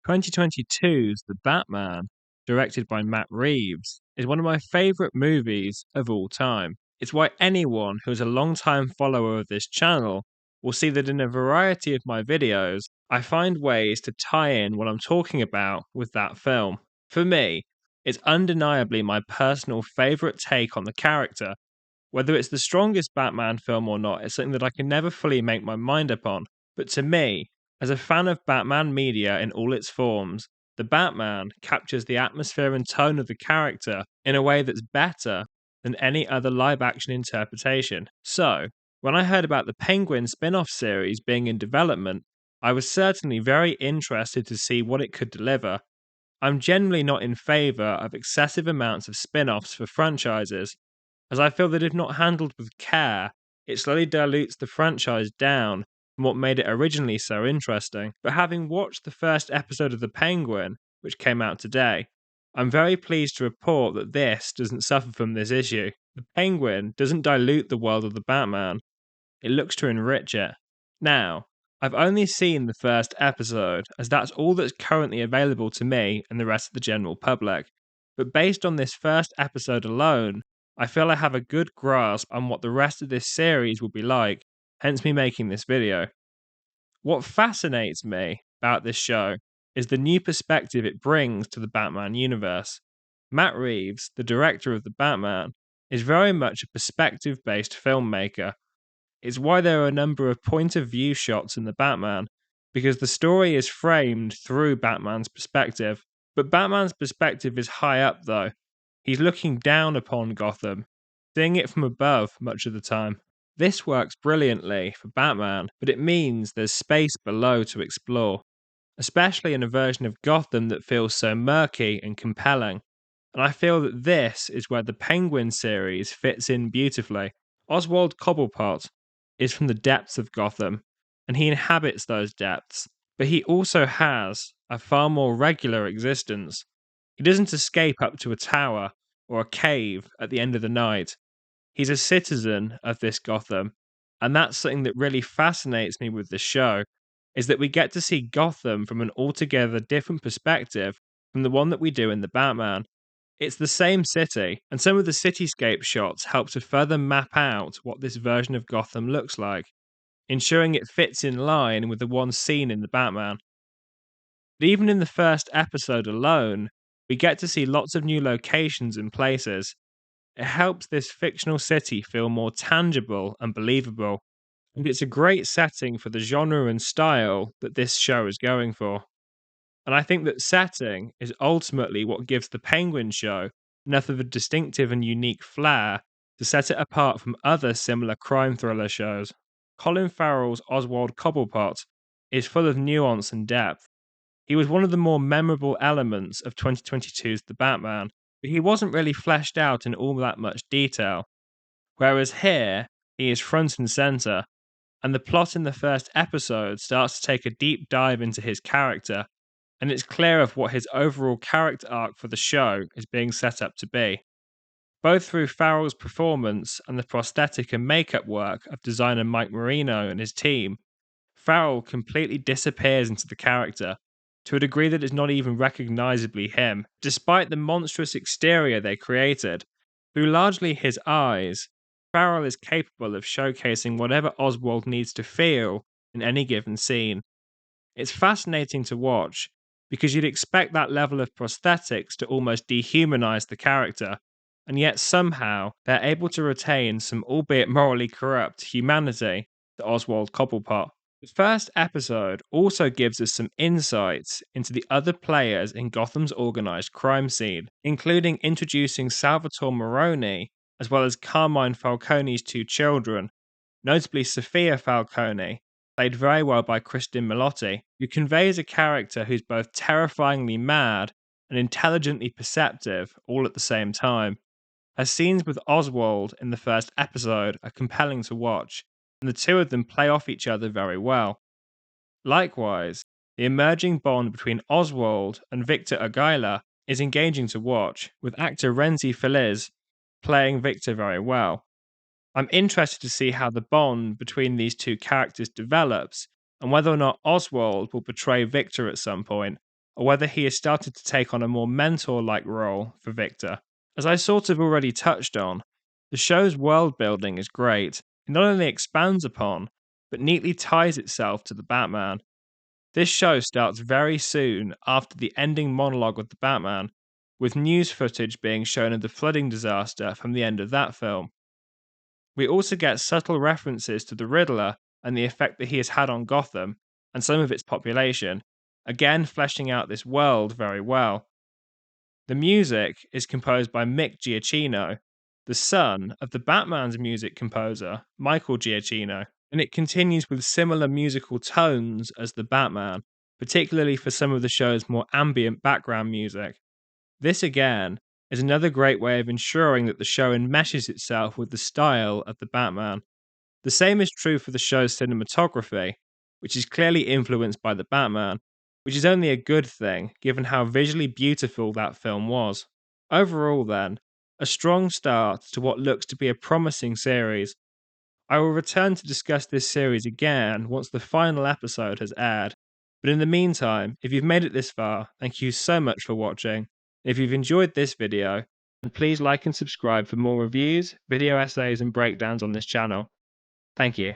2022's The Batman, directed by Matt Reeves, is one of my favourite movies of all time. It's why anyone who is a long-time follower of this channel will see that in a variety of my videos, I find ways to tie in what I'm talking about with that film. For me, it's undeniably my personal favourite take on the character. Whether it's the strongest Batman film or not is something that I can never fully make my mind up on. But to me, as a fan of Batman media in all its forms, the Batman captures the atmosphere and tone of the character in a way that's better than any other live action interpretation. So, when I heard about the Penguin spin off series being in development, I was certainly very interested to see what it could deliver. I'm generally not in favour of excessive amounts of spin offs for franchises, as I feel that if not handled with care, it slowly dilutes the franchise down from what made it originally so interesting. But having watched the first episode of The Penguin, which came out today, I'm very pleased to report that this doesn't suffer from this issue. The Penguin doesn't dilute the world of the Batman, it looks to enrich it. Now, I've only seen the first episode, as that's all that's currently available to me and the rest of the general public. But based on this first episode alone, I feel I have a good grasp on what the rest of this series will be like, hence me making this video. What fascinates me about this show is the new perspective it brings to the Batman universe. Matt Reeves, the director of The Batman, is very much a perspective-based filmmaker. It's why there are a number of point of view shots in The Batman, because the story is framed through Batman's perspective. But Batman's perspective is high up though. He's looking down upon Gotham, seeing it from above much of the time. This works brilliantly for Batman, but it means there's space below to explore, especially in a version of Gotham that feels so murky and compelling. And I feel that this is where the Penguin series fits in beautifully. Oswald Cobblepot is from the depths of Gotham, and he inhabits those depths, but he also has a far more regular existence. He doesn't escape up to a tower or a cave at the end of the night. He's a citizen of this Gotham, and that's something that really fascinates me with this show, is that we get to see Gotham from an altogether different perspective from the one that we do in the Batman. It's the same city, and some of the cityscape shots help to further map out what this version of Gotham looks like, ensuring it fits in line with the one seen in the Batman. But even in the first episode alone, we get to see lots of new locations and places. It helps this fictional city feel more tangible and believable, and it's a great setting for the genre and style that this show is going for. And I think that setting is ultimately what gives the Penguin show enough of a distinctive and unique flair to set it apart from other similar crime thriller shows. Colin Farrell's Oswald Cobblepot is full of nuance and depth. He was one of the more memorable elements of 2022's The Batman, but he wasn't really fleshed out in all that much detail. Whereas here, he is front and centre, and the plot in the first episode starts to take a deep dive into his character, and it's clear of what his overall character arc for the show is being set up to be. Both through Farrell's performance and the prosthetic and makeup work of designer Mike Marino and his team, Farrell completely disappears into the character, to a degree that is not even recognisably him. Despite the monstrous exterior they created, through largely his eyes, Farrell is capable of showcasing whatever Oswald needs to feel in any given scene. It's fascinating to watch, because you'd expect that level of prosthetics to almost dehumanize the character, and yet somehow they're able to retain some albeit morally corrupt humanity to Oswald Cobblepot. The first episode also gives us some insights into the other players in Gotham's organized crime scene, including introducing Salvatore Moroni, as well as Carmine Falcone's two children, notably Sophia Falcone, played very well by Kristen Milotti, who conveys a character who's both terrifyingly mad and intelligently perceptive all at the same time. Her scenes with Oswald in the first episode are compelling to watch, and the two of them play off each other very well. Likewise, the emerging bond between Oswald and Victor Aguilar is engaging to watch, with actor Renzi Feliz playing Victor very well. I'm interested to see how the bond between these two characters develops, and whether or not Oswald will betray Victor at some point, or whether he has started to take on a more mentor-like role for Victor. As I sort of already touched on, the show's world building is great. It not only expands upon, but neatly ties itself to the Batman. This show starts very soon after the ending monologue of the Batman, with news footage being shown of the flooding disaster from the end of that film. We also get subtle references to the Riddler and the effect that he has had on Gotham and some of its population, again fleshing out this world very well. The music is composed by Mick Giacchino, the son of the Batman's music composer, Michael Giacchino, and it continues with similar musical tones as the Batman, particularly for some of the show's more ambient background music. This again is another great way of ensuring that the show enmeshes itself with the style of the Batman. The same is true for the show's cinematography, which is clearly influenced by the Batman, which is only a good thing given how visually beautiful that film was. Overall, then, a strong start to what looks to be a promising series. I will return to discuss this series again once the final episode has aired, but in the meantime, if you've made it this far, thank you so much for watching. If you've enjoyed this video, then please like and subscribe for more reviews, video essays, and breakdowns on this channel. Thank you.